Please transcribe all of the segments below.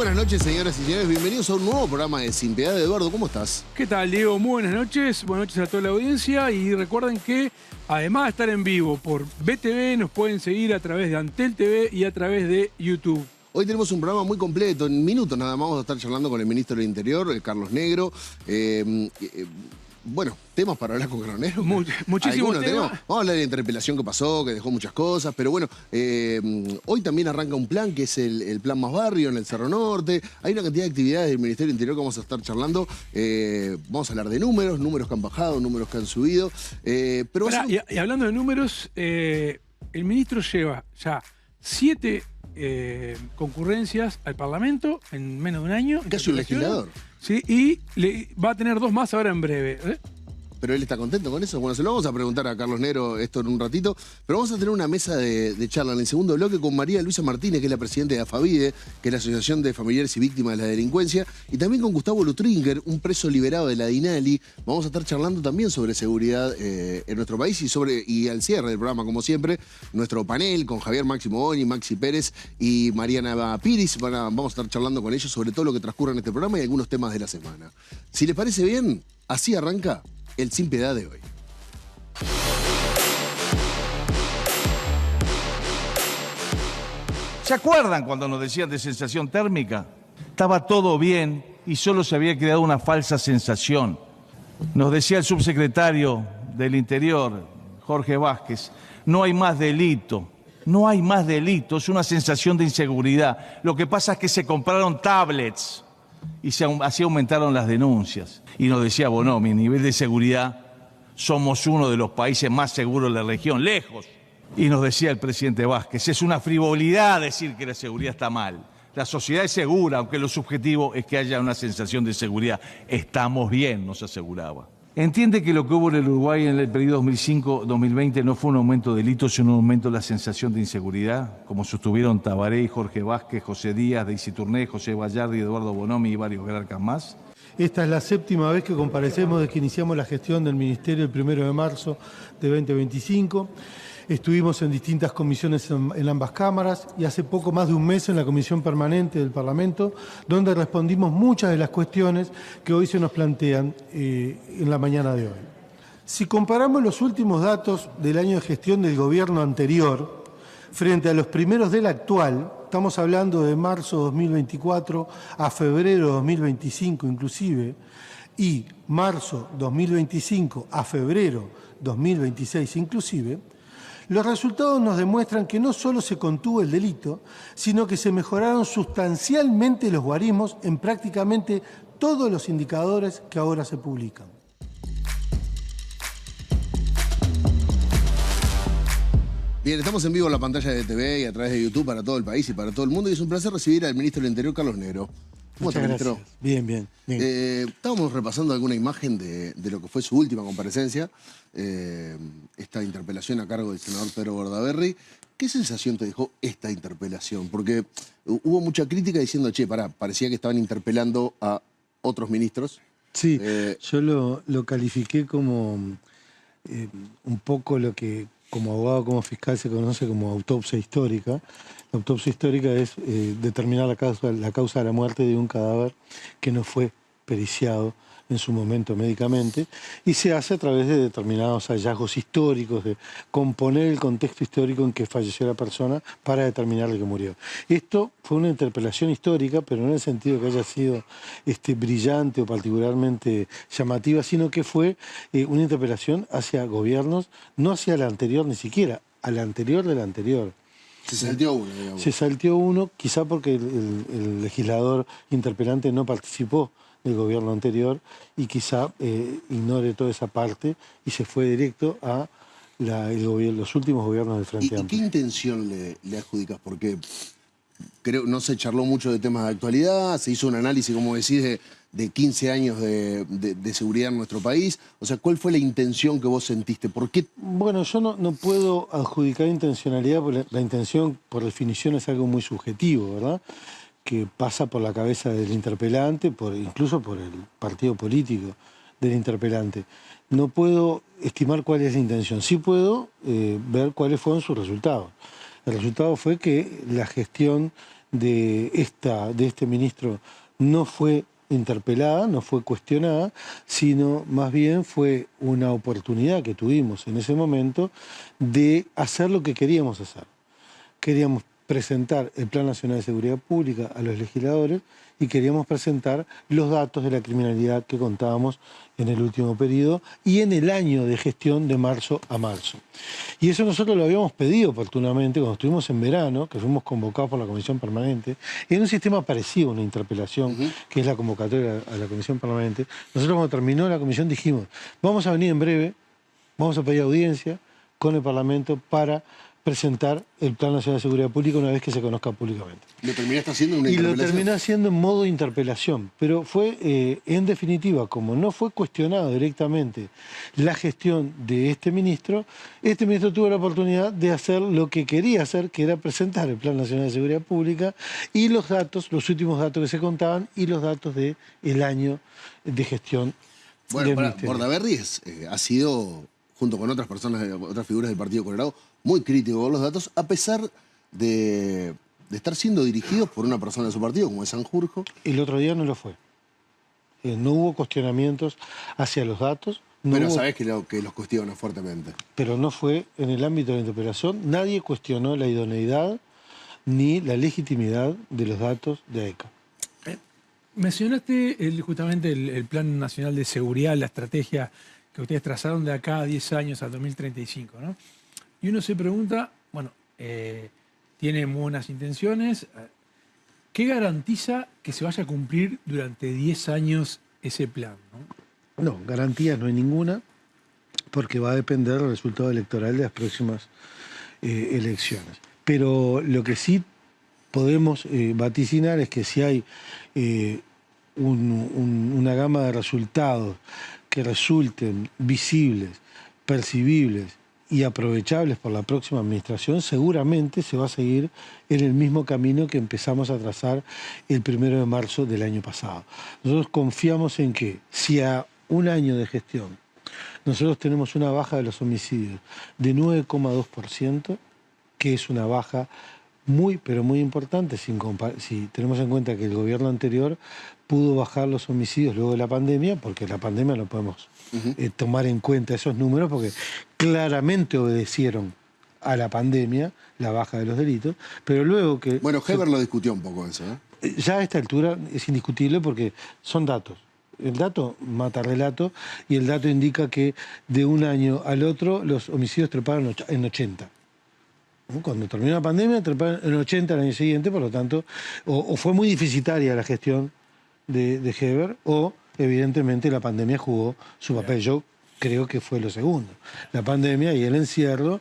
buenas noches, señoras y señores. Bienvenidos a un nuevo programa de Sin Piedad. Eduardo, ¿cómo estás? ¿Qué tal, Diego? Muy buenas noches. Buenas noches a toda la audiencia. Y recuerden que, además de estar en vivo por BTV, nos pueden seguir a través de Antel TV y a través de YouTube. Hoy tenemos un programa muy completo. En minutos nada más vamos a estar charlando con el ministro del Interior, Carlos Negro. Bueno, temas para hablar con Carlos Negro. Muchísimos temas. Vamos a hablar de la interpelación que pasó, que dejó muchas cosas. Pero bueno, hoy también arranca un plan que es el Plan Más Barrio en el Cerro Norte. Hay una cantidad de actividades del Ministerio del Interior que vamos a estar charlando. Vamos a hablar de números que han bajado, números que han subido. Pero y hablando de números, el ministro lleva ya 7 concurrencias al Parlamento en menos de un año. Casi un legislador. Sí, y va a tener 2 más ahora en breve. Pero él está contento con eso. Bueno, se lo vamos a preguntar a Carlos Negro esto en un ratito. Pero vamos a tener una mesa de charla en el segundo bloque con María Luisa Martínez, que es la presidenta de AFAVIDE, que es la Asociación de Familiares y Víctimas de la Delincuencia, y también con Gustavo Lutrinker, un preso liberado de la DINALI. Vamos a estar charlando también sobre seguridad en nuestro país y al cierre del programa, como siempre, nuestro panel con Javier Máximo Boni, Maxi Pérez y Mariana Piris. Vamos a estar charlando con ellos sobre todo lo que transcurre en este programa y algunos temas de la semana. Si les parece bien, así arranca el Sin Piedad de hoy. ¿Se acuerdan cuando nos decían de sensación térmica? Estaba todo bien y solo se había creado una falsa sensación. Nos decía el subsecretario del Interior, Jorge Vázquez, no hay más delito. No hay más delito, es una sensación de inseguridad. Lo que pasa es que se compraron tablets y así aumentaron las denuncias. Y nos decía Bonomi, a nivel de seguridad, somos uno de los países más seguros de la región, lejos. Y nos decía el presidente Vázquez, es una frivolidad decir que la seguridad está mal. La sociedad es segura, aunque lo subjetivo es que haya una sensación de seguridad. Estamos bien, nos aseguraba. Entiende que lo que hubo en el Uruguay en el periodo 2005-2020 no fue un aumento de delitos, sino un aumento de la sensación de inseguridad, como sostuvieron Tabaré, Jorge Vázquez, José Díaz, Deisy Turné, José Bayardi, Eduardo Bonomi y varios jerarcas más. Esta es la 7ª vez que comparecemos desde que iniciamos la gestión del Ministerio el 1 de marzo de 2025. Estuvimos en distintas comisiones en ambas cámaras y hace poco más de un mes en la Comisión Permanente del Parlamento, donde respondimos muchas de las cuestiones que hoy se nos plantean en la mañana de hoy. Si comparamos los últimos datos del año de gestión del gobierno anterior frente a los primeros del actual, estamos hablando de marzo 2024 a febrero 2025 inclusive, y marzo 2025 a febrero 2026 inclusive, los resultados nos demuestran que no solo se contuvo el delito, sino que se mejoraron sustancialmente los guarismos en prácticamente todos los indicadores que ahora se publican. Bien, estamos en vivo en la pantalla de TV y a través de YouTube para todo el país y para todo el mundo. Y es un placer recibir al ministro del Interior, Carlos Negro. ¿Cómo Muchas está, gracias. ministro? Bien, bien. Estábamos repasando alguna imagen de lo que fue su última comparecencia, esta interpelación a cargo del senador Pedro Bordaberry. ¿Qué sensación te dejó esta interpelación? Porque hubo mucha crítica diciendo, parecía que estaban interpelando a otros ministros. Sí, yo lo califiqué como un poco lo que como abogado, como fiscal se conoce como autopsia histórica. La autopsia histórica es determinar la causa de la muerte de un cadáver que no fue periciado en su momento médicamente, y se hace a través de determinados hallazgos históricos, de componer el contexto histórico en que falleció la persona para determinar el que murió. Esto fue una interpelación histórica, pero no en el sentido que haya sido brillante o particularmente llamativa, sino que fue una interpelación hacia gobiernos, no hacia el anterior ni siquiera, al anterior del anterior. Se salteó uno, digamos. Se salteó uno, quizá porque el legislador interpelante no participó del gobierno anterior y quizá ignore toda esa parte y se fue directo a los últimos gobiernos del Frente Amplio. ¿Y qué intención le adjudicas? Porque creo, no se charló mucho de temas de actualidad, se hizo un análisis, como decís, de 15 años de seguridad en nuestro país. O sea, ¿cuál fue la intención que vos sentiste? ¿Por qué? Bueno, yo no puedo adjudicar intencionalidad, porque la intención, por definición, es algo muy subjetivo, ¿verdad?, que pasa por la cabeza del interpelante, incluso por el partido político del interpelante. No puedo estimar cuál es la intención, sí puedo ver cuáles fueron sus resultados. El resultado fue que la gestión de este ministro no fue interpelada, no fue cuestionada, sino más bien fue una oportunidad que tuvimos en ese momento de hacer lo que queríamos hacer. Queríamos presentar el Plan Nacional de Seguridad Pública a los legisladores y queríamos presentar los datos de la criminalidad que contábamos en el último periodo y en el año de gestión de marzo a marzo. Y eso nosotros lo habíamos pedido oportunamente cuando estuvimos en verano, que fuimos convocados por la Comisión Permanente, en un sistema parecido a una interpelación, que es la convocatoria a la Comisión Permanente. Nosotros cuando terminó la comisión dijimos, vamos a venir en breve, vamos a pedir audiencia con el Parlamento para presentar el Plan Nacional de Seguridad Pública una vez que se conozca públicamente. ¿Lo terminaste haciendo en una Y lo interpelación? terminé haciendo en modo interpelación, pero fue, en definitiva, como no fue cuestionado directamente la gestión de este ministro tuvo la oportunidad de hacer lo que quería hacer, que era presentar el Plan Nacional de Seguridad Pública y los datos, los últimos datos que se contaban y los datos del año de gestión Bueno, del para, ministerio. Bordaberry ha sido, junto con otras personas, otras figuras del Partido Colorado, muy crítico con los datos, a pesar de estar siendo dirigidos por una persona de su partido, como es Sanjurjo. El otro día no lo fue. No hubo cuestionamientos hacia los datos. Pero hubo, sabés que los cuestionan fuertemente. pero no fue en el ámbito de la interpelación. Nadie cuestionó la idoneidad ni la legitimidad de los datos de AECA. Mencionaste justamente el Plan Nacional de Seguridad, la estrategia que ustedes trazaron de acá a 10 años al 2035, ¿no? Y uno se pregunta, bueno, tiene buenas intenciones, ¿qué garantiza que se vaya a cumplir durante 10 años ese plan, ¿no? No, garantías no hay ninguna, porque va a depender del resultado electoral de las próximas elecciones. Pero lo que sí podemos vaticinar es que si hay una gama de resultados que resulten visibles, percibibles y aprovechables por la próxima administración, seguramente se va a seguir en el mismo camino que empezamos a trazar el 1 de marzo del año pasado. Nosotros confiamos en que si a un año de gestión nosotros tenemos una baja de los homicidios de 9,2%, que es una baja muy, pero muy importante si tenemos en cuenta que el gobierno anterior pudo bajar los homicidios luego de la pandemia, porque la pandemia no podemos tomar en cuenta esos números, porque claramente obedecieron a la pandemia la baja de los delitos, pero luego que... Bueno, Heber lo discutió un poco eso, ¿eh? Ya a esta altura es indiscutible porque son datos. El dato mata relato y el dato indica que de un año al otro los homicidios treparon en 80. Cuando terminó la pandemia, treparon en 80 al año siguiente, por lo tanto, o fue muy deficitaria la gestión de Heber, o evidentemente la pandemia jugó su papel. Yo creo que fue lo segundo. La pandemia y el encierro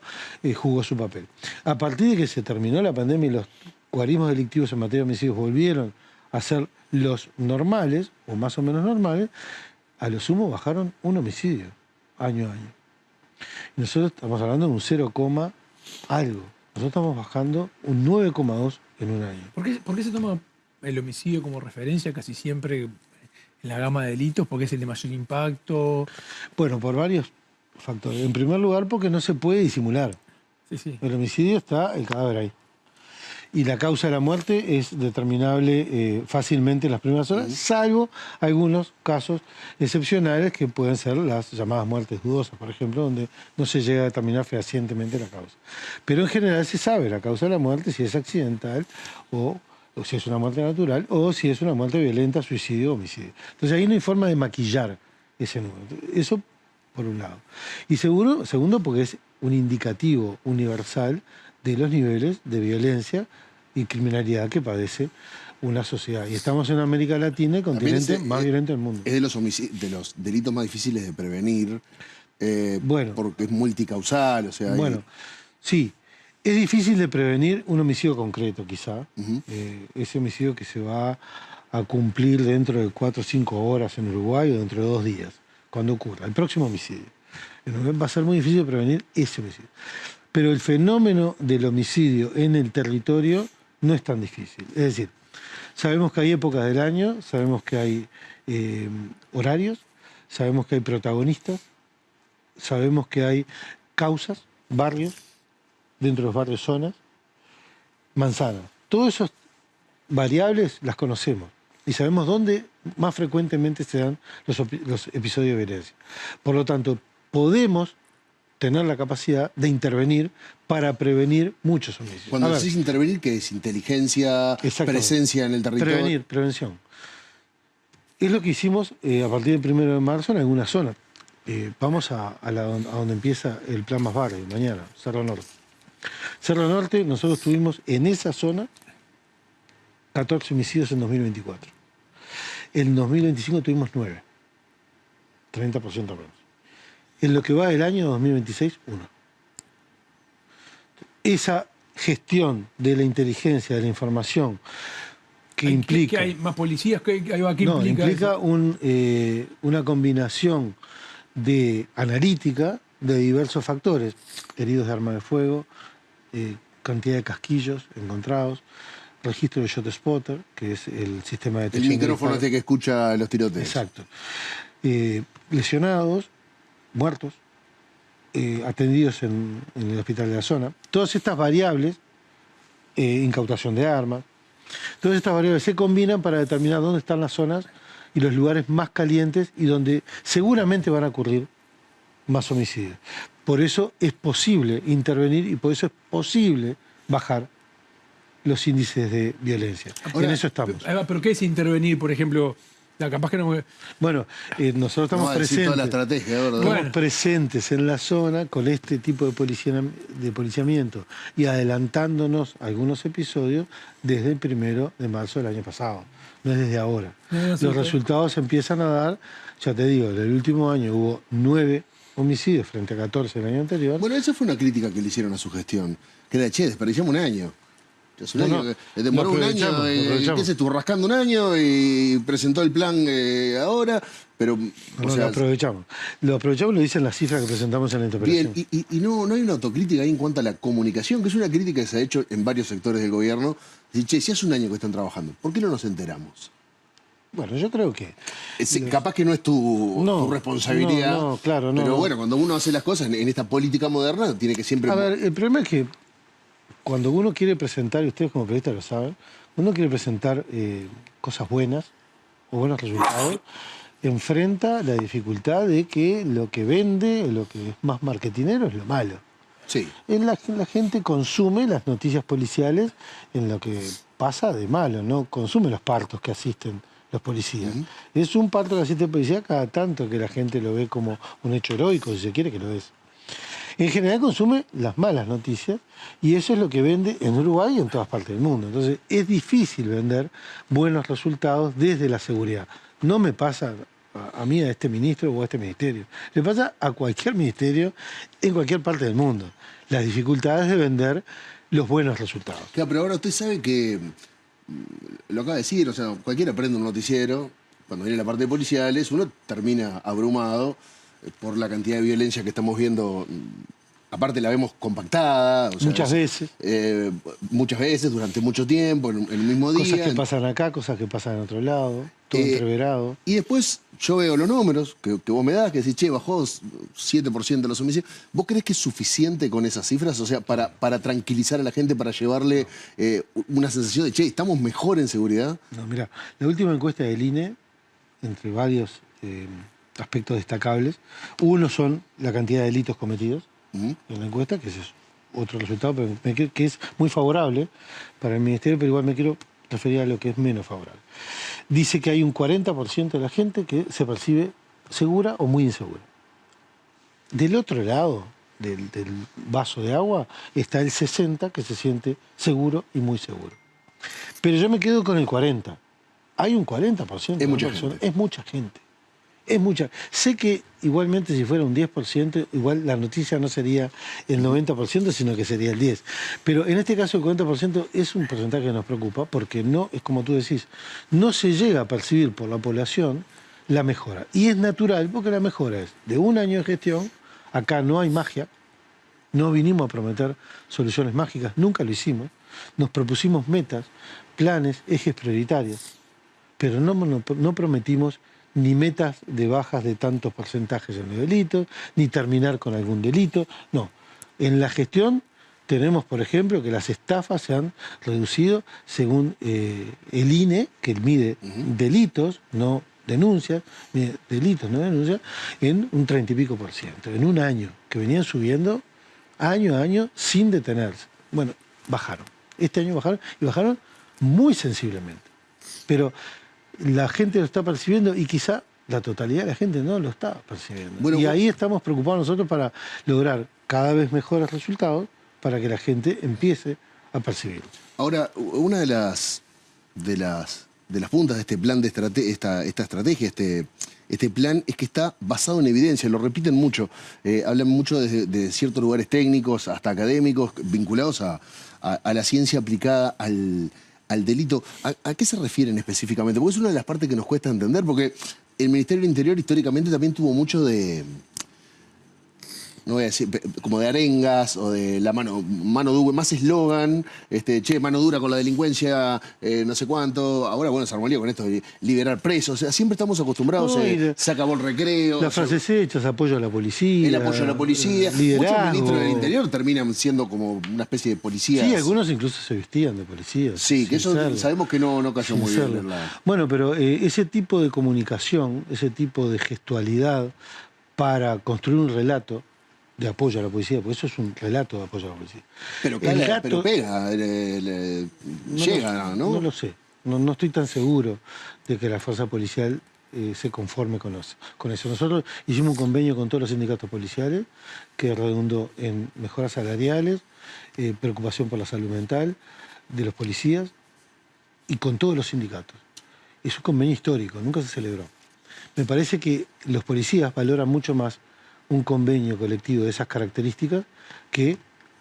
jugó su papel. A partir de que se terminó la pandemia y los guarismos delictivos en materia de homicidios volvieron a ser los normales, o más o menos normales, a lo sumo bajaron un homicidio año a año. Y nosotros estamos hablando de un 0, algo. Nosotros estamos bajando un 9,2 en un año. ¿Por qué se toma el homicidio como referencia casi siempre en la gama de delitos? ¿Porque es el de mayor impacto? Bueno, por varios factores. En primer lugar, porque no se puede disimular. Sí. El homicidio está el cadáver ahí. Y la causa de la muerte es determinable fácilmente en las primeras horas, salvo algunos casos excepcionales que pueden ser las llamadas muertes dudosas, por ejemplo, donde no se llega a determinar fehacientemente la causa. Pero en general se sabe la causa de la muerte, si es accidental o si es una muerte natural o si es una muerte violenta, suicidio o homicidio. Entonces ahí no hay forma de maquillar ese número. Eso por un lado. Y segundo, porque es un indicativo universal de los niveles de violencia y criminalidad que padece una sociedad. Y estamos en América Latina, el continente más violento del mundo. Es de los delitos más difíciles de prevenir, Bueno. porque es multicausal, o sea... Bueno, sí. Es difícil de prevenir un homicidio concreto, quizá. Ese homicidio que se va a cumplir dentro de 4 o 5 horas en Uruguay o dentro de 2 días, cuando ocurra. El próximo homicidio. Va a ser muy difícil de prevenir ese homicidio. Pero el fenómeno del homicidio en el territorio no es tan difícil. Es decir, sabemos que hay épocas del año, sabemos que hay horarios, sabemos que hay protagonistas, sabemos que hay causas, barrios, dentro de los barrios zonas, manzanas. Todo eso variables las conocemos y sabemos dónde más frecuentemente se dan los episodios de violencia. Por lo tanto, podemos tener la capacidad de intervenir para prevenir muchos homicidios. Cuando decís intervenir, ¿qué es? Inteligencia, presencia en el territorio. Prevención. Es lo que hicimos a partir del 1 de marzo en algunas zonas. Vamos a donde empieza el plan Más Barrio, mañana, Cerro Norte. Cerro Norte, nosotros tuvimos en esa zona 14 homicidios en 2024. En 2025 tuvimos 9. 30% menos. En lo que va del año 2026, 1. Esa gestión de la inteligencia, de la información, que implica... ¿Que hay más policías? ¿Qué implica una combinación de analítica de diversos factores. Heridos de arma de fuego, cantidad de casquillos encontrados, registro de shot spotter, que es el sistema de detección. El micrófono este que escucha los tiroteos. Exacto. Lesionados, muertos, atendidos en el hospital de la zona. Todas estas variables, incautación de armas, todas estas variables se combinan para determinar dónde están las zonas y los lugares más calientes y donde seguramente van a ocurrir más homicidios. Por eso es posible intervenir y por eso es posible bajar los índices de violencia. Ahora, en eso estamos. ¿Pero qué es intervenir, por ejemplo? Capaz que no... Bueno, nosotros estamos presentes. Toda la estrategia, ¿verdad? Estamos presentes en la zona con este tipo de policiamiento y adelantándonos algunos episodios desde el 1 de marzo del año pasado. No es desde ahora. Los resultados empiezan a dar, ya te digo, en el último año hubo 9 homicidios frente a 14 el año anterior. Bueno, esa fue una crítica que le hicieron a su gestión. Que era, desperdiciamos un año. Demoró un año, ¿qué se estuvo rascando un año y presentó el plan ahora? Pero, lo aprovechamos. Lo aprovechamos, lo dicen las cifras que presentamos en la interpelación. Bien, y no hay una autocrítica ahí en cuanto a la comunicación, que es una crítica que se ha hecho en varios sectores del gobierno. Che, si hace un año que están trabajando, ¿por qué no nos enteramos? Bueno, yo creo que... capaz que no es tu responsabilidad. No, claro, no. Pero bueno, cuando uno hace las cosas en esta política moderna, tiene que siempre... A ver, el problema es que cuando uno quiere presentar, y ustedes como periodistas lo saben, cuando uno quiere presentar cosas buenas o buenos resultados, enfrenta la dificultad de que lo que vende, lo que es más marketinero es lo malo. Sí. La gente consume las noticias policiales en lo que pasa de malo, no consume los partos que asisten los policías. Es un parto que asiste el policía cada tanto que la gente lo ve como un hecho heroico, si se quiere que lo es. En general consume las malas noticias y eso es lo que vende en Uruguay y en todas partes del mundo. Entonces es difícil vender buenos resultados desde la seguridad. No me pasa a mí, a este ministro o a este ministerio. Le pasa a cualquier ministerio en cualquier parte del mundo. Las dificultades de vender los buenos resultados. Claro, pero ahora usted sabe que, lo acaba de decir, o sea, cualquiera prende un noticiero, cuando viene la parte de policiales, uno termina abrumado por la cantidad de violencia que estamos viendo. Aparte la vemos compactada. O sea, muchas veces, durante mucho tiempo, en el mismo día. Cosas que pasan acá, cosas que pasan en otro lado, todo entreverado. Y después yo veo los números que vos me das, que decís, che, bajó 7% de los homicidios. ¿Vos creés que es suficiente con esas cifras? O sea, para tranquilizar a la gente, para llevarle una sensación de, che, ¿estamos mejor en seguridad? No, mira, la última encuesta del INE, entre varios aspectos destacables, uno son la cantidad de delitos cometidos en la encuesta, que ese es otro resultado, pero que es muy favorable para el Ministerio, pero igual me quiero referir a lo que es menos favorable. Dice que hay un 40% de la gente que se percibe segura o muy insegura. Del otro lado del vaso de agua está el 60% que se siente seguro y muy seguro. Pero yo me quedo con el 40%. Hay un 40% de personas. Es mucha gente. Es mucha. Sé que igualmente si fuera un 10%, igual la noticia no sería el 90%, sino que sería el 10%. Pero en este caso el 40% es un porcentaje que nos preocupa porque no, es como tú decís, no se llega a percibir por la población la mejora. Y es natural porque la mejora es de un año de gestión, acá no hay magia, no vinimos a prometer soluciones mágicas, nunca lo hicimos, nos propusimos metas, planes, ejes prioritarios, pero no prometimos ni metas de bajas de tantos porcentajes en los delitos, ni terminar con algún delito. No, en la gestión tenemos, por ejemplo, que las estafas se han reducido según el INE, que mide delitos, no denuncias, mide delitos, no denuncias, en un 30 y pico %, en un año, que venían subiendo año a año sin detenerse. Bueno, bajaron. Este año bajaron, y bajaron muy sensiblemente. Pero la gente lo está percibiendo y quizá la totalidad de la gente no lo está percibiendo. Bueno, y ahí estamos preocupados nosotros para lograr cada vez mejores resultados para que la gente empiece a percibirlo. Ahora, una de las puntas de este plan de esta estrategia, este plan, es que está basado en evidencia, lo repiten mucho. Hablan mucho de ciertos lugares técnicos, hasta académicos, vinculados a la ciencia aplicada al delito. ¿A qué se refieren específicamente? Porque es una de las partes que nos cuesta entender, porque el Ministerio del Interior históricamente también tuvo mucho de, no voy a decir, como de arengas o de la mano dura, más eslogan, mano dura con la delincuencia, no sé cuánto. Ahora, bueno, se armó lío con esto de liberar presos. O sea, siempre estamos acostumbrados, se acabó el recreo. Las frases hechas, apoyo a la policía. El apoyo a la policía. Liderazgo. Muchos ministros del Interior terminan siendo como una especie de policías. Sí, algunos incluso se vestían de policías. Sí, que eso serlo. Sabemos que no cayó muy bien. Bueno, pero ese tipo de comunicación, ese tipo de gestualidad para construir un relato de apoyo a la policía, porque eso es un relato de apoyo a la policía. Pero pega, llega, ¿no? No lo sé. No estoy tan seguro de que la fuerza policial se conforme con eso. Nosotros hicimos un convenio con todos los sindicatos policiales que redundó en mejoras salariales, preocupación por la salud mental de los policías y con todos los sindicatos. Es un convenio histórico, nunca se celebró. Me parece que los policías valoran mucho más un convenio colectivo de esas características que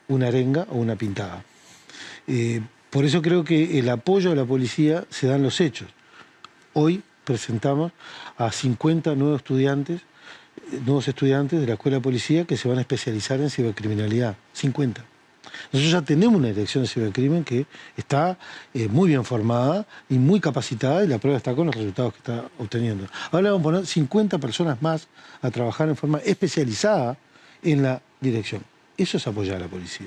una arenga o una pintada. Por eso creo que el apoyo a la policía se da en los hechos. Hoy presentamos a 50 nuevos estudiantes de la Escuela de Policía que se van a especializar en cibercriminalidad. 50. Nosotros ya tenemos una dirección de cibercrimen que está muy bien formada y muy capacitada, y la prueba está con los resultados que está obteniendo. Ahora vamos a poner 50 personas más a trabajar en forma especializada en la dirección. Eso es apoyar a la policía.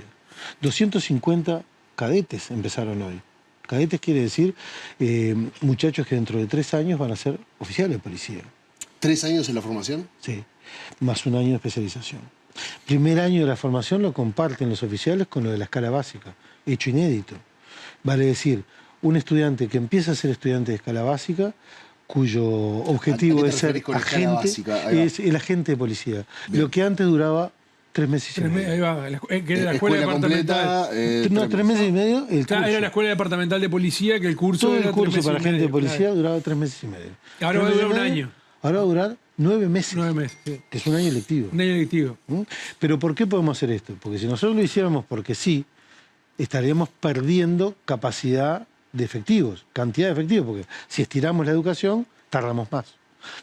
250 cadetes empezaron hoy. Cadetes quiere decir muchachos que dentro de 3 años van a ser oficiales de policía. ¿3 años en la formación? Sí, más 1 año de especialización. Primer año de la formación lo comparten los oficiales con lo de la escala básica, hecho inédito. Vale decir, un estudiante que empieza a ser estudiante de escala básica, cuyo objetivo es ser agente, es el agente de policía. Bien. Lo que antes duraba 3 meses y medio. Ahí va, que era la escuela departamental. Completa, no, 3 meses y medio. Era la escuela departamental de policía, que el curso todo era el curso 3 meses para y agente medio, de policía duraba 3 meses y medio. Ahora va a durar 1 año. Ahora va a durar 9 meses. 9 meses, sí. Que es un año lectivo. Un año lectivo. Pero ¿por qué podemos hacer esto? Porque si nosotros lo hiciéramos porque sí, estaríamos perdiendo capacidad de efectivos, cantidad de efectivos, porque si estiramos la educación, tardamos más.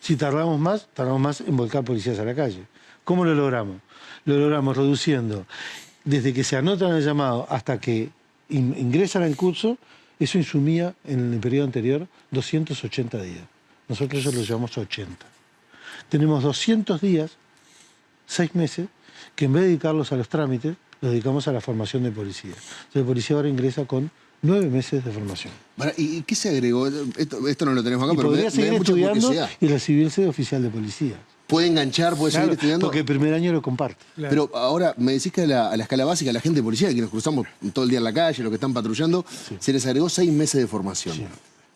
Si tardamos más en volcar policías a la calle. ¿Cómo lo logramos? Lo logramos reduciendo, desde que se anotan el llamado hasta que ingresan al curso, eso insumía en el periodo anterior 280 días. Nosotros eso lo llevamos a 80. Tenemos 200 días, 6 meses, que en vez de dedicarlos a los trámites, los dedicamos a la formación de policía. Entonces el policía ahora ingresa con 9 meses de formación. ¿Y qué se agregó? Esto no lo tenemos acá, y pero podría seguir estudiando y recibirse de oficial de policía. ¿Puede enganchar, puede seguir estudiando? Porque el primer año lo comparte. Claro. Pero ahora, me decís que a la escala básica, la gente de policía, que nos cruzamos todo el día en la calle, los que están patrullando, se les agregó 6 meses de formación. Sí.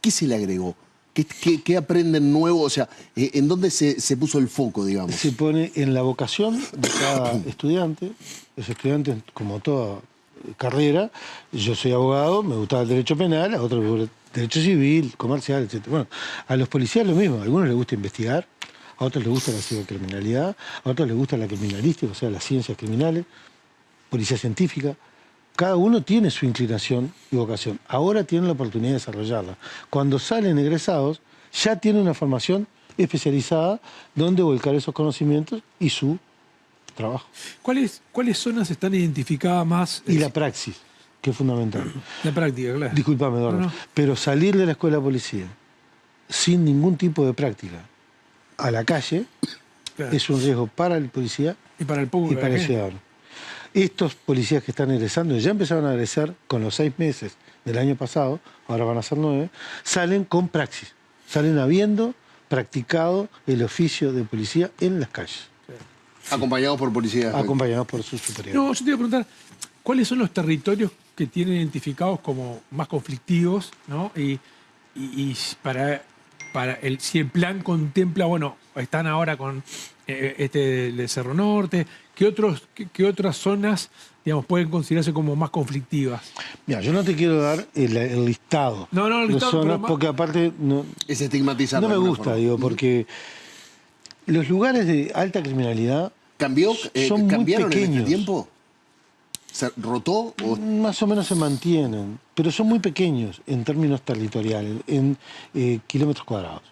¿Qué se le agregó? ¿Qué aprenden nuevo? O sea, ¿en dónde se puso el foco, digamos? Se pone en la vocación de cada estudiante. Los estudiantes, como toda carrera, yo soy abogado, me gustaba el derecho penal, a otros el derecho civil, comercial, etc. Bueno, a los policías lo mismo. A algunos les gusta investigar, a otros les gusta la cibercriminalidad, a otros les gusta la criminalística, o sea, las ciencias criminales, policía científica. Cada uno tiene su inclinación y vocación. Ahora tienen la oportunidad de desarrollarla. Cuando salen egresados, ya tienen una formación especializada donde volcar esos conocimientos y su trabajo. ¿Cuáles zonas están identificadas más? Y la praxis, que es fundamental. La práctica, claro. Disculpame, Eduardo, pero salir de la escuela de policía sin ningún tipo de práctica a la calle es un riesgo para el policía y para el público, y para el ciudadano. estos policías que están egresando, ya empezaron a egresar con los 6 meses del año pasado, ahora van a ser 9, salen con praxis, salen habiendo practicado el oficio de policía en las calles. Acompañados por policías. Acompañados por sus superiores. No, yo te iba a preguntar, ¿cuáles son los territorios que tienen identificados como más conflictivos, ¿no? Y si el plan contempla, bueno, están ahora con el Cerro Norte, ¿qué otras zonas, digamos, pueden considerarse como más conflictivas? Mira, yo no te quiero dar el listado el de listado, zonas, porque aparte Es estigmatizar. no me gusta, digo, porque los lugares de alta criminalidad son muy ¿Cambiaron en pequeños. este tiempo? ¿Se rotó? Más o menos se mantienen, pero son muy pequeños en términos territoriales, en kilómetros cuadrados.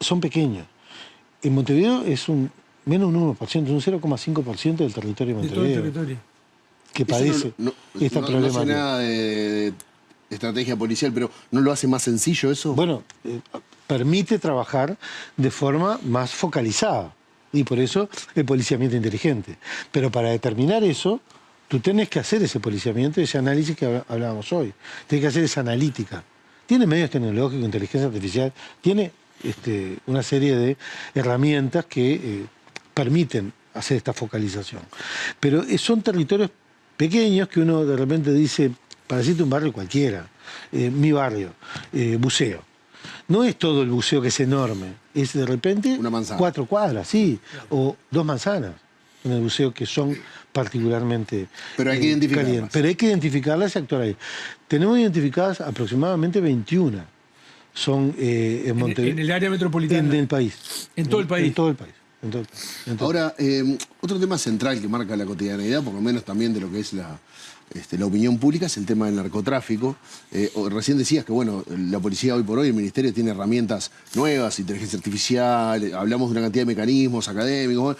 Son pequeños. En Montevideo es menos de un 1%, un 0,5% del territorio de De todo el Montevideo territorio. que padece esta problemática. No sé nada de estrategia policial, pero ¿no lo hace más sencillo eso? Bueno, permite trabajar de forma más focalizada y por eso el policiamiento inteligente. Pero para determinar eso, tú tenés que hacer ese policiamiento, ese análisis que hablábamos hoy. Tenés que hacer esa analítica. Tiene medios tecnológicos, inteligencia artificial, tiene una serie de herramientas que permiten hacer esta focalización. Pero son territorios pequeños que uno de repente dice, para decirte un barrio cualquiera, mi barrio, buceo. No es todo el buceo que es enorme, es de repente una manzana. 4 cuadras, sí, o 2 manzanas en el buceo que son particularmente pero hay que identificarlas. calientes. Pero hay que identificarlas y actuar ahí. Tenemos identificadas aproximadamente 21. Son en Montevideo. En el área metropolitana. En el país. En todo el país. En todo el país. Ahora, otro tema central que marca la cotidianeidad, por lo menos también de lo que es la opinión pública, es el tema del narcotráfico. Recién decías que, bueno, la policía hoy por hoy, el ministerio tiene herramientas nuevas, inteligencia artificial, hablamos de una cantidad de mecanismos académicos,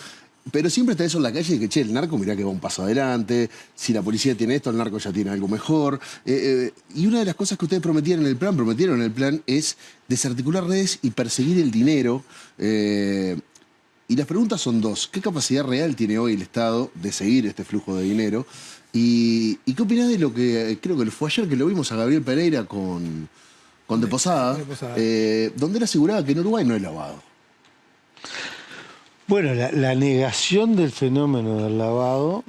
pero siempre está eso en la calle de que, che, el narco mirá que va un paso adelante, si la policía tiene esto, el narco ya tiene algo mejor. Y una de las cosas que ustedes prometieron en el plan, es desarticular redes y perseguir el dinero. Y las preguntas son dos. ¿Qué capacidad real tiene hoy el Estado de seguir este flujo de dinero? ¿Y qué opinás de lo que creo que fue ayer que lo vimos a Gabriel Pereira con De Posada, donde él aseguraba que en Uruguay no hay lavado? Bueno, la negación del fenómeno del lavado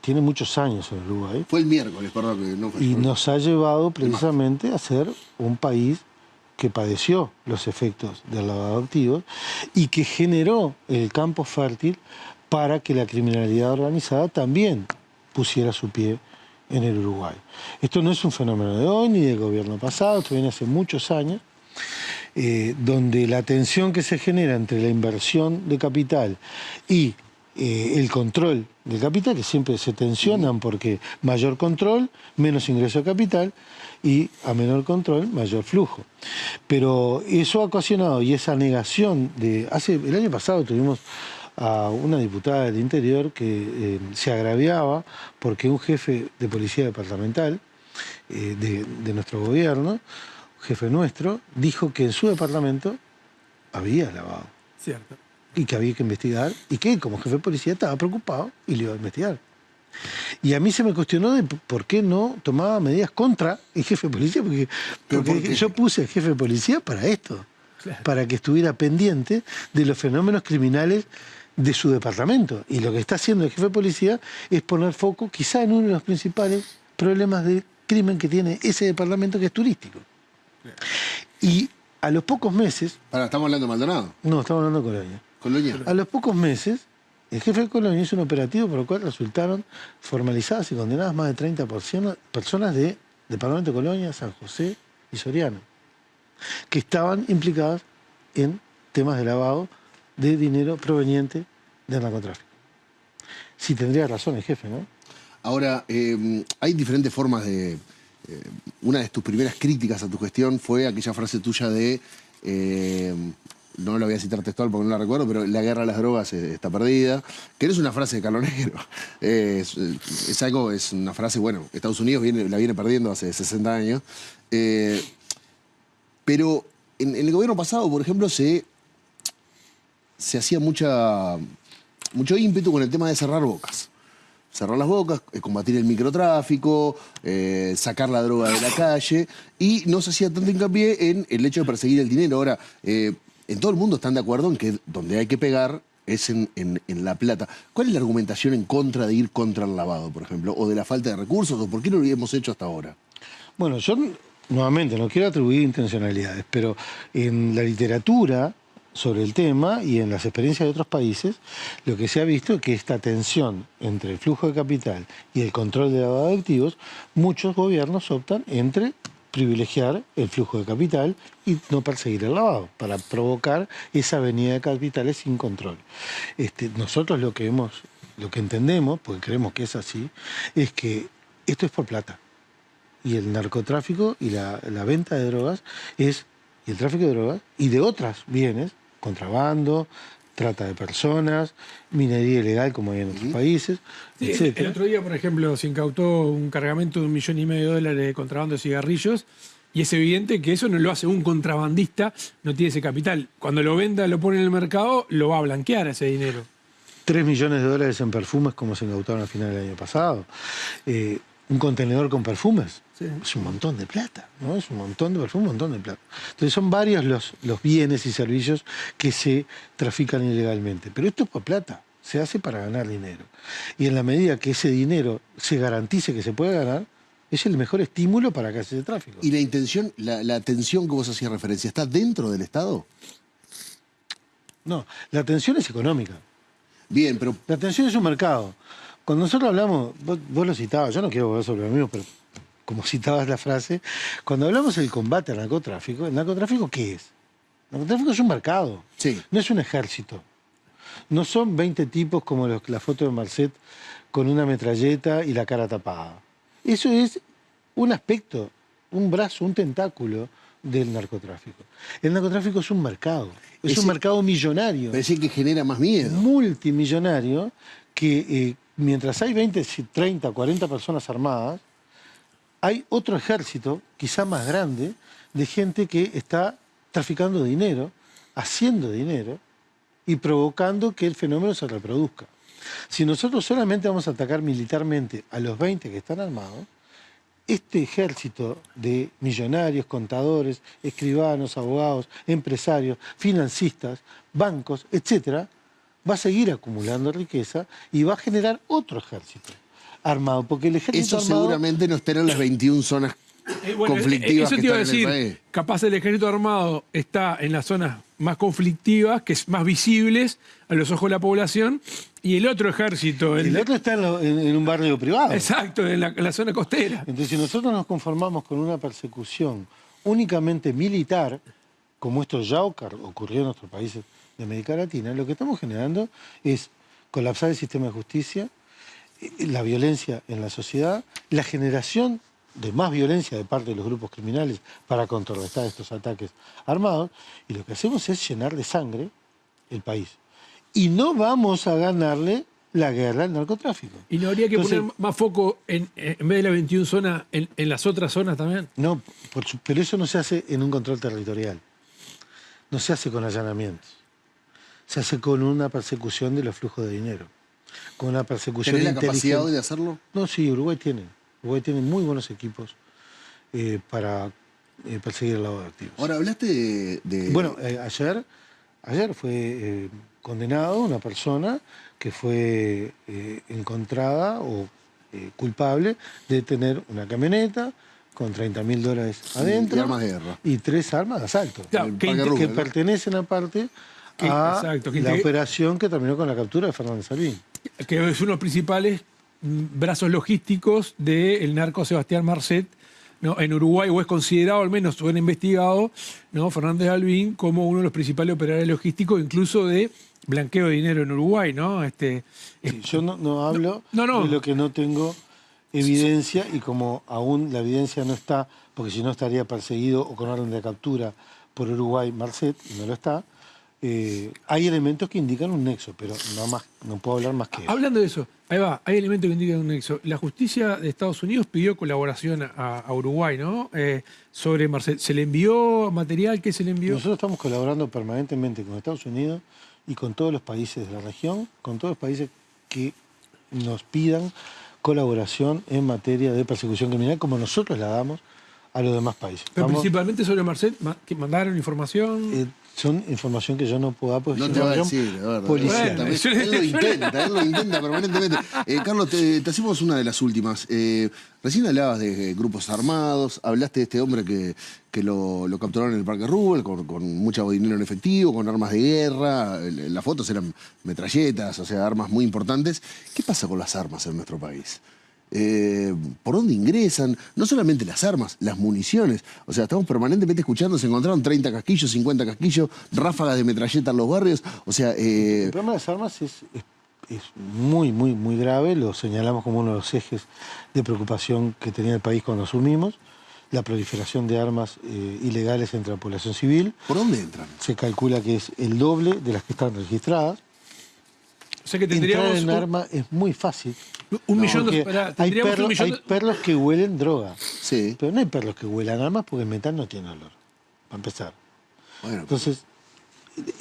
tiene muchos años en Uruguay. Fue el miércoles, perdón, que no fue. Y nos ha llevado precisamente a ser un país que padeció los efectos del lavado de activos y que generó el campo fértil para que la criminalidad organizada también pusiera su pie en el Uruguay. Esto no es un fenómeno de hoy ni del gobierno pasado, esto viene hace muchos años, donde la tensión que se genera entre la inversión de capital y el control del capital, que siempre se tensionan porque mayor control, menos ingreso de capital, y a menor control, mayor flujo. Pero eso ha ocasionado, y esa negación el año pasado tuvimos a una diputada del Interior que se agraviaba porque un jefe de policía departamental de nuestro gobierno, jefe nuestro, dijo que en su departamento había lavado. Cierto. Y que había que investigar, y que como jefe de policía estaba preocupado y le iba a investigar. Y a mí se me cuestionó de por qué no tomaba medidas contra el jefe de policía, porque yo puse al jefe de policía para esto, claro, para que estuviera pendiente de los fenómenos criminales de su departamento. Y lo que está haciendo el jefe de policía es poner foco quizá en uno de los principales problemas de crimen que tiene ese departamento, que es turístico. Claro. Y a los pocos meses... ¿Estamos hablando de Maldonado? No, estamos hablando de Colonia. Colonia. A los pocos meses, el jefe de Colonia hizo un operativo por el cual resultaron formalizadas y condenadas más de 30 personas de Departamento de Colonia, San José y Soriano, que estaban implicadas en temas de lavado de dinero proveniente del narcotráfico. Sí, tendría razón el jefe, ¿no? Ahora, hay diferentes formas de... una de tus primeras críticas a tu gestión fue aquella frase tuya de... no la voy a citar textual porque no la recuerdo, pero la guerra a las drogas está perdida, que no es una frase de Carlos Negro. Es una frase, bueno, Estados Unidos la viene perdiendo hace 60 años. Pero en el gobierno pasado, por ejemplo, se hacía mucho ímpetu con el tema de cerrar bocas. cerrar las bocas, combatir el microtráfico, sacar la droga de la calle, y no se hacía tanto hincapié en el hecho de perseguir el dinero. Ahora, en todo el mundo están de acuerdo en que donde hay que pegar es en la plata. ¿Cuál es la argumentación en contra de ir contra el lavado, por ejemplo? ¿O de la falta de recursos? ¿O por qué no lo habíamos hecho hasta ahora? Bueno, yo nuevamente no quiero atribuir intencionalidades, pero en la literatura sobre el tema y en las experiencias de otros países, lo que se ha visto es que esta tensión entre el flujo de capital y el control de lavado de activos, muchos gobiernos optan entre privilegiar el flujo de capital y no perseguir el lavado, para provocar esa avenida de capitales sin control. Nosotros lo que entendemos, porque creemos que es así, es que esto es por plata. Y el narcotráfico y la venta de drogas y el tráfico de drogas y de otros bienes, contrabando, trata de personas, minería ilegal como hay en otros países, sí, etc. El otro día, por ejemplo, se incautó un cargamento de $1,5 millones de contrabando de cigarrillos y es evidente que eso no lo hace un contrabandista, no tiene ese capital. Cuando lo venda, lo pone en el mercado, lo va a blanquear ese dinero. 3 millones de dólares en perfumes como se incautaron al final del año pasado. Un contenedor con perfumes. Sí. Es un montón de plata, ¿no? Es un montón de perfume, un montón de plata. Entonces son varios los bienes y servicios que se trafican ilegalmente. Pero esto es por plata, se hace para ganar dinero. Y en la medida que ese dinero se garantice que se puede ganar, es el mejor estímulo para que hace ese tráfico. ¿Y la intención, la tensión que vos hacías referencia, está dentro del Estado? No, la tensión es económica. Bien, pero... La tensión es un mercado. Cuando nosotros hablamos, vos lo citabas, yo no quiero volver sobre lo mismo, pero como citabas la frase, cuando hablamos del combate al narcotráfico, ¿el narcotráfico qué es? El narcotráfico es un mercado, sí. No es un ejército. No son 20 tipos como la foto de Marcet con una metralleta y la cara tapada. Eso es un aspecto, un brazo, un tentáculo del narcotráfico. El narcotráfico es un mercado, es un mercado millonario. Parece que genera más miedo. Multimillonario que... mientras hay 20, 30, 40 personas armadas, hay otro ejército, quizá más grande, de gente que está traficando dinero, haciendo dinero y provocando que el fenómeno se reproduzca. Si nosotros solamente vamos a atacar militarmente a los 20 que están armados, este ejército de millonarios, contadores, escribanos, abogados, empresarios, financistas, bancos, etcétera, va a seguir acumulando riqueza y va a generar otro ejército armado. Porque el ejército eso armado... seguramente no estará en las 21 zonas conflictivas eso que te iba a están en el decir, país. capaz el ejército armado está en las zonas más conflictivas, que es más visibles a los ojos de la población, y el otro ejército... El otro está en un barrio privado. Exacto, en la zona costera. Entonces, si nosotros nos conformamos con una persecución únicamente militar, como esto ya ocurrió en nuestros países de América Latina, lo que estamos generando es colapsar el sistema de justicia, la violencia en la sociedad, la generación de más violencia de parte de los grupos criminales para contrarrestar estos ataques armados, y lo que hacemos es llenar de sangre el país. Y no vamos a ganarle la guerra al narcotráfico. ¿Y no habría que poner más foco en vez de las 21 zonas, en las otras zonas también? No, pero eso no se hace en un control territorial. No se hace con allanamientos. Se hace con una persecución de los flujos de dinero. Con una persecución inteligente. ¿Tenés la capacidad inteligente. de hacerlo? No, sí, Uruguay tiene. Uruguay tiene muy buenos equipos para perseguir el lavado de activos. Ahora, hablaste de... Bueno, ayer fue condenado una persona que fue encontrada o culpable de tener una camioneta con $30.000 adentro. Y armas de guerra. Y 3 armas de asalto. Claro, que pertenecen aparte a la operación que terminó con la captura de Fernández Albín. Que es uno de los principales brazos logísticos del narco Sebastián Marcet, ¿no? En Uruguay, o es considerado, al menos, o han investigado, ¿no? Fernández Albín como uno de los principales operadores logísticos, incluso de blanqueo de dinero en Uruguay, ¿no? Sí, yo no hablo de lo que no tengo evidencia, y como aún la evidencia no está, porque si no estaría perseguido o con orden de captura por Uruguay Marcet, y no lo está, hay elementos que indican un nexo, pero no puedo hablar más que eso. Hablando de eso, ahí va, hay elementos que indican un nexo. La justicia de Estados Unidos pidió colaboración a Uruguay, ¿no? Sobre Marcet. ¿Se le envió material? ¿Qué se le envió? Nosotros estamos colaborando permanentemente con Estados Unidos y con todos los países de la región, con todos los países que nos pidan colaboración en materia de persecución criminal, como nosotros la damos a los demás países. Pero principalmente sobre Marcel, que mandaron información. Son información que yo no puedo dar porque No es te va a información decir, la verdad. policial. Bueno, él lo intenta permanentemente. Carlos, te hacemos una de las últimas. Recién hablabas de grupos armados, hablaste de este hombre que lo capturaron en el Parque Rubel con mucho dinero en efectivo, con armas de guerra. Las fotos eran metralletas, o sea, armas muy importantes. ¿Qué pasa con las armas en nuestro país? ¿Por dónde ingresan? No solamente las armas, las municiones. O sea, estamos permanentemente escuchando, se encontraron 30 casquillos, 50 casquillos, ráfagas de metralleta en los barrios. O sea, el problema de las armas es muy, muy, muy grave. Lo señalamos como uno de los ejes de preocupación que tenía el país cuando asumimos. La proliferación de armas ilegales entre la población civil. ¿Por dónde entran? Se calcula que es el doble de las que están registradas. O sea que Entrar en arma es muy fácil. Hay perros que huelen droga. Sí. Pero no hay perros que huelan armas porque el metal no tiene olor, para empezar. Bueno, entonces,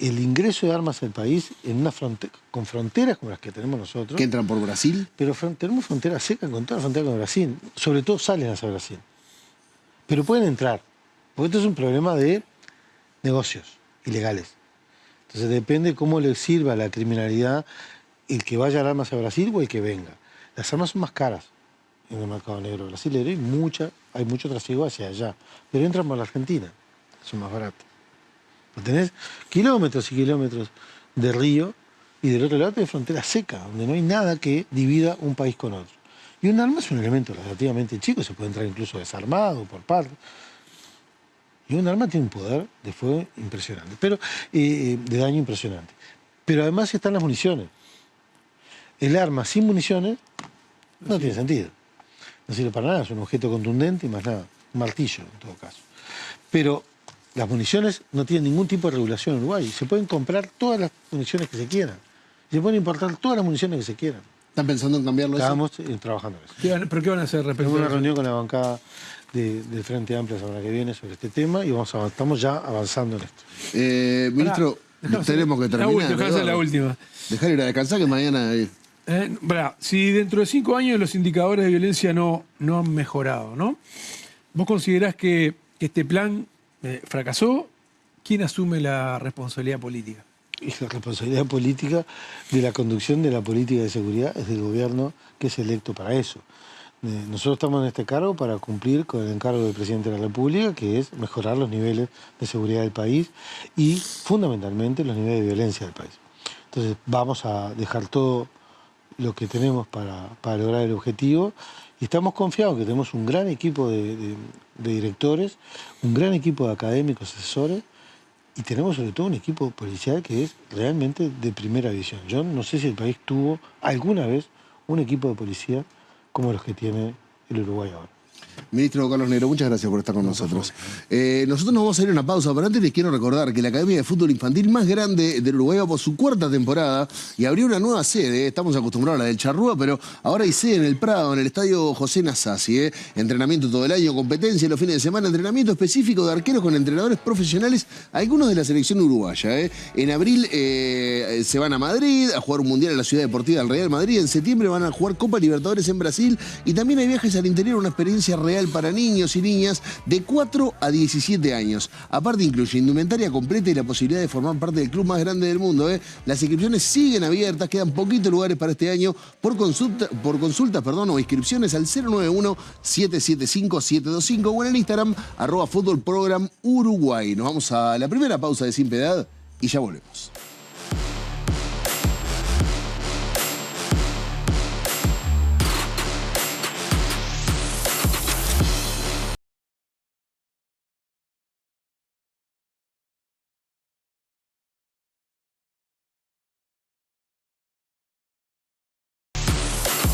el ingreso de armas al país con fronteras como las que tenemos nosotros. ¿Que entran por Brasil? Pero tenemos frontera seca con toda la frontera con Brasil. Sobre todo salen hacia Brasil. Pero pueden entrar. Porque esto es un problema de negocios ilegales. Entonces depende cómo le sirva a la criminalidad el que vaya a armas a Brasil o el que venga. Las armas son más caras en el mercado negro brasilero y hay mucho trasiego hacia allá. Pero entran por la Argentina, son más baratos. Tenés kilómetros y kilómetros de río y del otro lado tenés frontera seca, donde no hay nada que divida un país con otro. Y un arma es un elemento relativamente chico, se puede entrar incluso desarmado por parte. Y un arma tiene un poder de fuego impresionante, pero de daño impresionante. Pero además están las municiones. El arma sin municiones no tiene sentido. No sirve para nada, es un objeto contundente y más nada. Un martillo, en todo caso. Pero las municiones no tienen ningún tipo de regulación en Uruguay. Se pueden comprar todas las municiones que se quieran. Se pueden importar todas las municiones que se quieran. ¿Están pensando en cambiarlo? Estamos trabajando en eso. ¿Pero qué van a hacer respecto Tenemos a una eso? reunión con la bancada del Frente Amplio la semana que viene sobre este tema y estamos ya avanzando en esto. Ministro, tenemos que terminar. La última. Dejar ir a descansar que mañana... Si dentro de 5 años los indicadores de violencia no han mejorado, ¿no? ¿Vos considerás que este plan fracasó? ¿Quién asume la responsabilidad política? Y la responsabilidad política de la conducción de la política de seguridad es del gobierno que es electo para eso. Nosotros estamos en este cargo para cumplir con el encargo del presidente de la República, que es mejorar los niveles de seguridad del país y fundamentalmente los niveles de violencia del país. Entonces vamos a dejar todo lo que tenemos para lograr el objetivo y estamos confiados que tenemos un gran equipo de directores, un gran equipo de académicos, asesores y tenemos sobre todo un equipo policial que es realmente de primera división. Yo no sé si el país tuvo alguna vez un equipo de policía como los que tiene el Uruguay ahora. Ministro Carlos Negro, muchas gracias por estar con nosotros. Nosotros nos vamos a ir a una pausa, pero antes les quiero recordar que la Academia de Fútbol Infantil más grande del Uruguay va por su 4ª temporada y abrió una nueva sede. Estamos acostumbrados a la del Charrúa, pero ahora hay sede en el Prado, en el estadio José Nasasi. Entrenamiento todo el año, competencia los fines de semana, entrenamiento específico de arqueros con entrenadores profesionales, algunos de la selección uruguaya. En abril se van a Madrid a jugar un mundial en la Ciudad Deportiva del Real Madrid. En septiembre van a jugar Copa Libertadores en Brasil y también hay viajes al interior, una experiencia real para niños y niñas de 4 a 17 años. Aparte incluye indumentaria completa y la posibilidad de formar parte del club más grande del mundo. Las inscripciones siguen abiertas, quedan poquitos lugares para este año. Por consultas o inscripciones al 091-775-725 o en el Instagram @futbolprogramuruguay. Nos vamos a la primera pausa de Sin Piedad y ya volvemos.